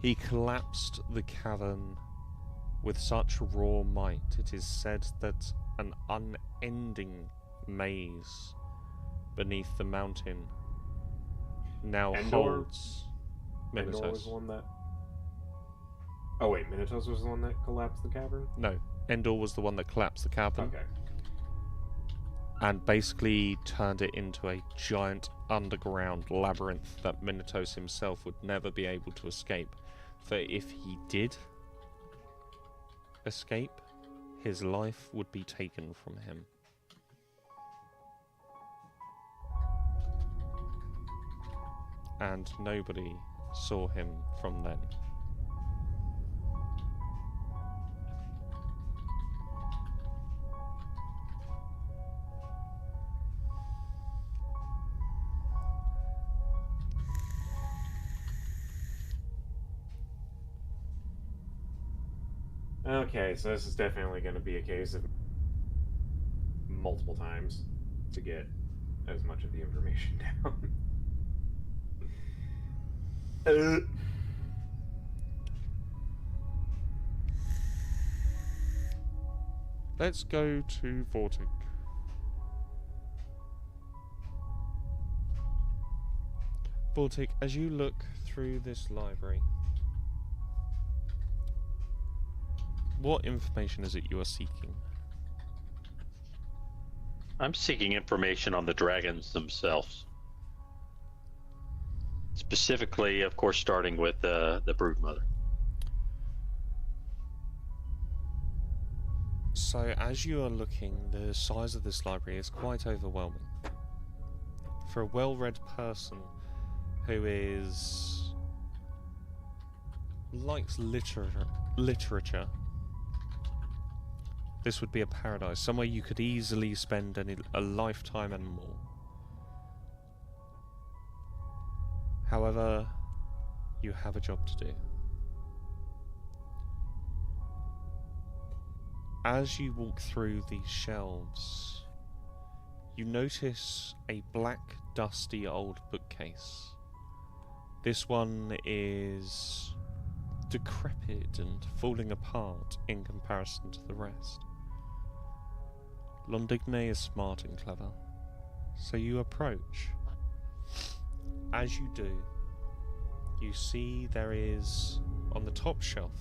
He collapsed the cavern with such raw might, it is said that an unending maze beneath the mountain now Endor? holds Endor Minotaur. was the one that... Oh wait, Minotaur was the one that collapsed the cavern? No, Endor was the one that collapsed the cavern. Okay. And basically turned it into a giant underground labyrinth that Minotaur himself would never be able to escape. For if he did escape, his life would be taken from him. And nobody saw him from then. Okay, so this is definitely going to be a case of multiple times to get as much of the information down. Let's go to Vortic. Vortic, as you look through this library, what information is it you are seeking? I'm seeking information on the dragons themselves. Specifically, of course, starting with the Broodmother. So, as you are looking, the size of this library is quite overwhelming. For a well-read person who likes literature, this would be a paradise, somewhere you could easily spend a lifetime and more. However, you have a job to do. As you walk through these shelves, you notice a black, dusty old bookcase. This one is decrepit and falling apart in comparison to the rest. Londigne is smart and clever, so you approach. As you do, you see there is, on the top shelf,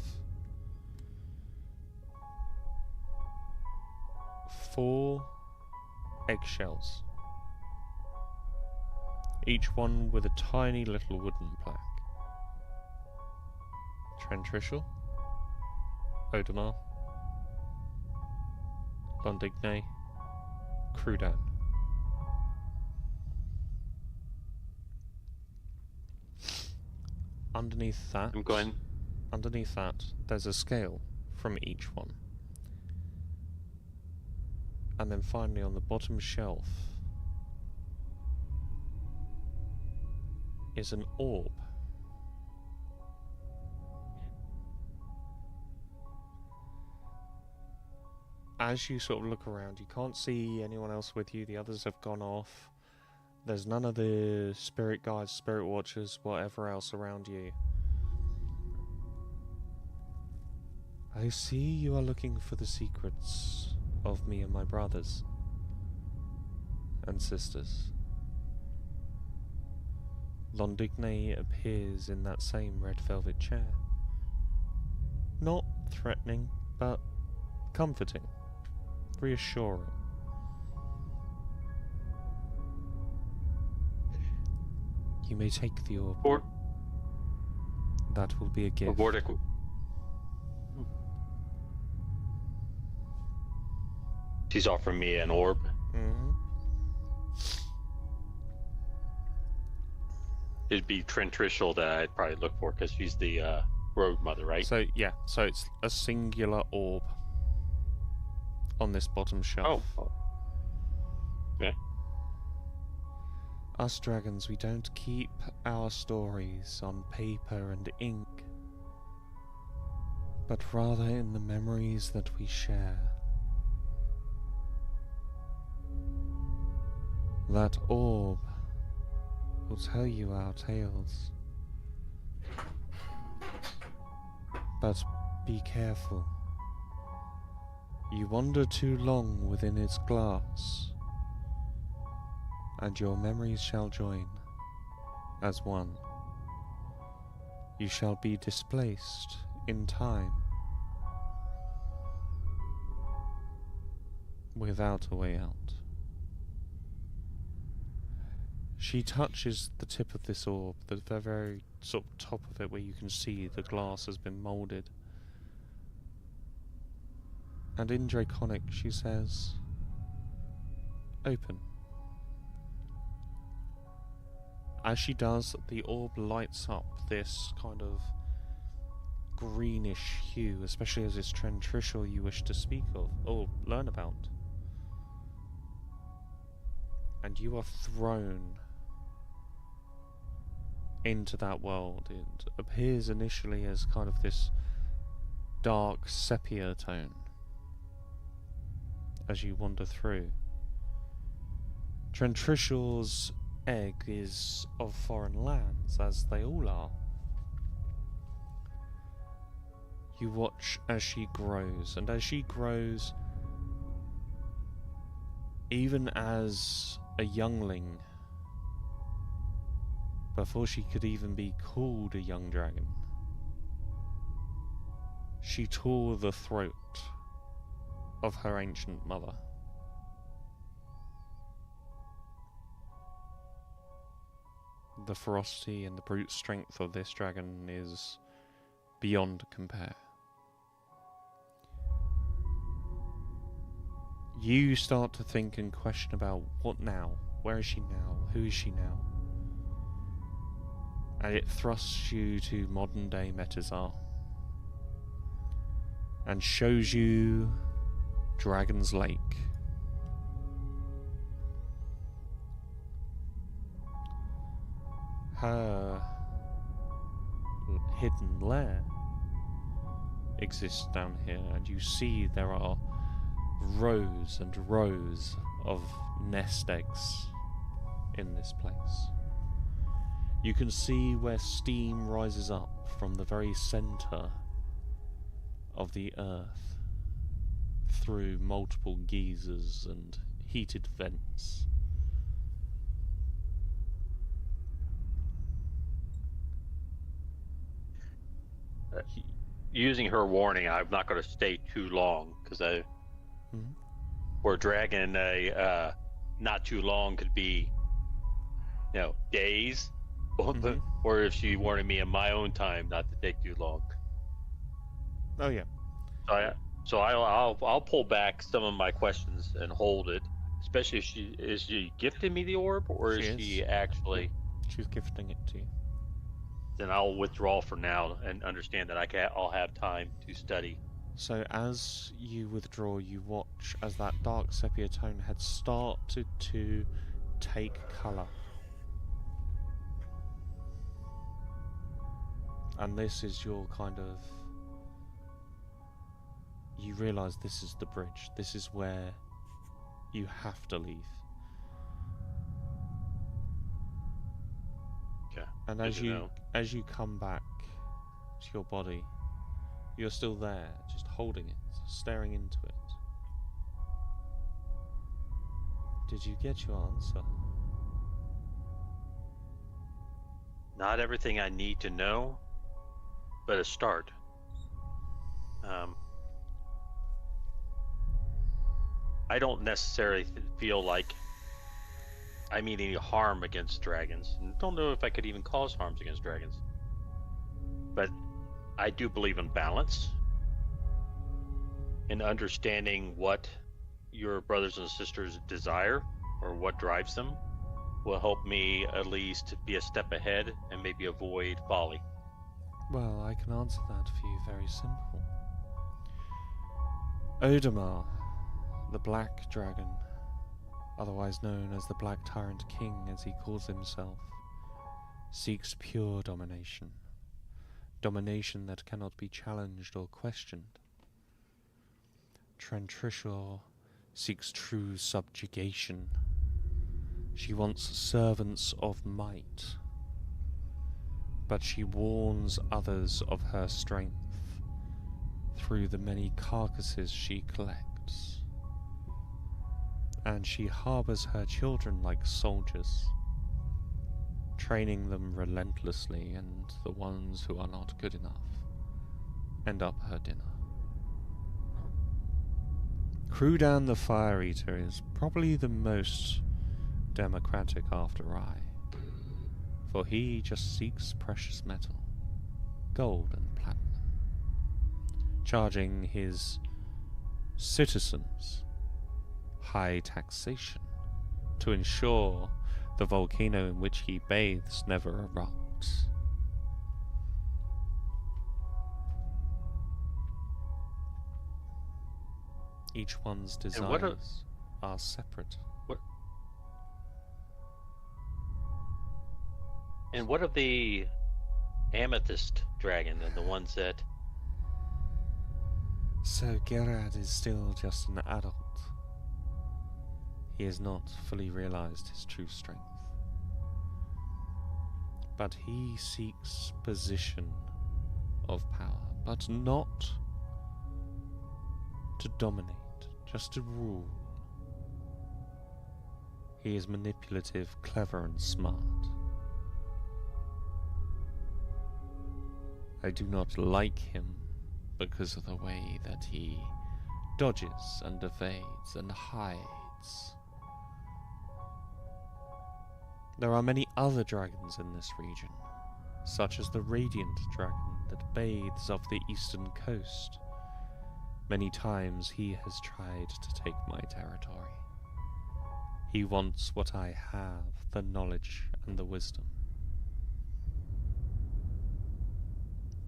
4 eggshells, each one with a tiny little wooden plaque. Trentrishel, Odomar, Londigne, Crudan. Underneath that, I'm going. underneath that, there's a scale from each one. And then finally on the bottom shelf is an orb. As you sort of look around, you can't see anyone else with you, the others have gone off. There's none of the spirit guides, spirit watchers, whatever else around you. I see you are looking for the secrets of me and my brothers and sisters. Londigne appears in that same red velvet chair. Not threatening, but comforting, reassuring. You may take the orb. Or That will be a gift. Vortic. She's offering me an orb. Mm-hmm. It'd be Trentricial that I'd probably look for because she's the road mother, right? So yeah, so it's a singular orb on this bottom shelf. Oh. Okay. Us dragons, we don't keep our stories on paper and ink, but rather in the memories that we share. That orb will tell you our tales. But be careful. You wander too long within its glass, and your memories shall join as one. You shall be displaced in time, without a way out. She touches the tip of this orb, the very sort of top of it where you can see the glass has been moulded. And in Draconic she says, "Open." As she does, the orb lights up this kind of greenish hue, especially as it's Trentricial you wish to speak of, or learn about. And you are thrown into that world. It appears initially as kind of this dark sepia tone as you wander through. Trentricial's egg is of foreign lands, as they all are. You watch as she grows, and as she grows, even as a youngling, before she could even be called a young dragon, she tore the throat of her ancient mother. The ferocity and the brute strength of this dragon is beyond compare. You start to think and question about what now? Where is she now? Who is she now? And it thrusts you to modern day Metazar and shows you Dragon's Lake. Her hidden lair exists down here, and you see there are rows and rows of nest eggs in this place. You can see where steam rises up from the very center of the earth through multiple geysers and heated vents. Using her warning, I'm not going to stay too long because for a dragon, not too long could be, days. Or if she warned me in my own time not to take too long. Oh yeah. So I'll pull back some of my questions and hold it. Especially if is she gifting me the orb, or is she actually? She's gifting it to you. Then I'll withdraw for now and understand that I'll have time to study. So as you withdraw, you watch as that dark sepia tone had started to take colour. And this is your kind of... You realise this is the bridge. This is where you have to leave. Okay. And as you come back to your body, you're still there, just holding it, staring into it. Did you get your answer? Not everything I need to know, but a start. I don't necessarily feel like I mean any harm against dragons. And don't know if I could even cause harms against dragons. But I do believe in balance, in understanding what your brothers and sisters desire or what drives them, will help me at least be a step ahead and maybe avoid folly. Well, I can answer that for you very simple. Odamar, the Black Dragon, otherwise known as the Black Tyrant King as he calls himself, seeks pure domination. Domination that cannot be challenged or questioned. Trentrishaw seeks true subjugation. She wants servants of might, but she warns others of her strength through the many carcasses she collects. And she harbours her children like soldiers, training them relentlessly, and the ones who are not good enough end up her dinner. Crewdan the Fire Eater is probably the most democratic after I, for he just seeks precious metal, gold and platinum, charging his citizens high taxation to ensure the volcano in which he bathes never erupts. Each one's And what desires are separate. And what of the amethyst dragon and the ones that... So Gerard is still just an adult. He has not fully realized his true strength. But he seeks position of power, but not to dominate, just to rule. He is manipulative, clever, and smart. I do not like him because of the way that he dodges and evades and hides. There are many other dragons in this region, such as the Radiant Dragon that bathes off the eastern coast. Many times he has tried to take my territory. He wants what I have, the knowledge and the wisdom.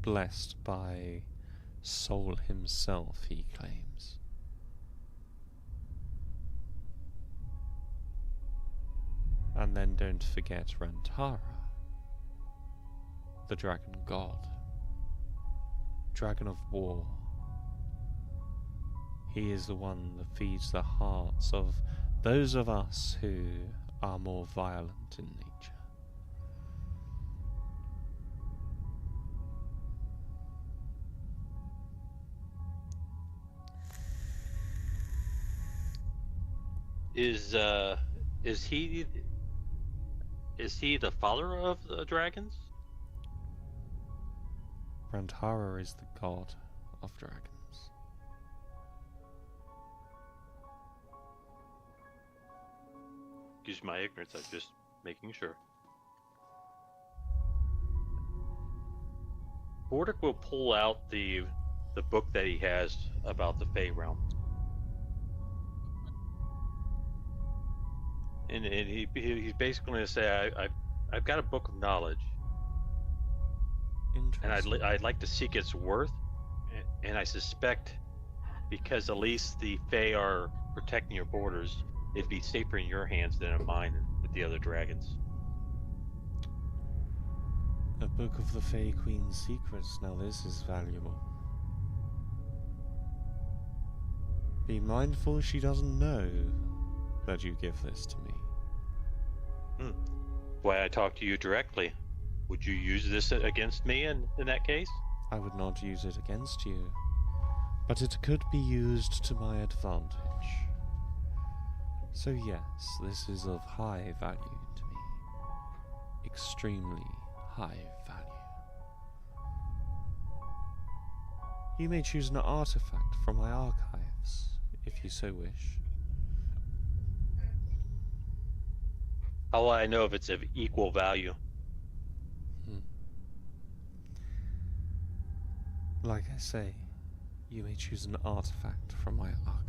Blessed by Sol himself, he claims. And then don't forget Rantara, the dragon god, dragon of war. He is the one that feeds the hearts of those of us who are more violent in nature. Is he the father of the dragons? Rantara is the god of dragons. Excuse my ignorance, I'm just making sure. Bordick will pull out the book that he has about the Fey realm. And he's basically going to say, I've got a book of knowledge, and I'd like to seek its worth, and I suspect because at least the Fey are protecting your borders, it'd be safer in your hands than in mine with the other dragons. A book of the Fey Queen's secrets. Now this is valuable. Be mindful she doesn't know that you give this to me. Why I talk to you directly. Would you use this against me in that case? I would not use it against you, but it could be used to my advantage. So yes, this is of high value to me. Extremely high value. You may choose an artifact from my archives, if you so wish. How will I know if it's of equal value? Like I say, you may choose an artifact from my archives.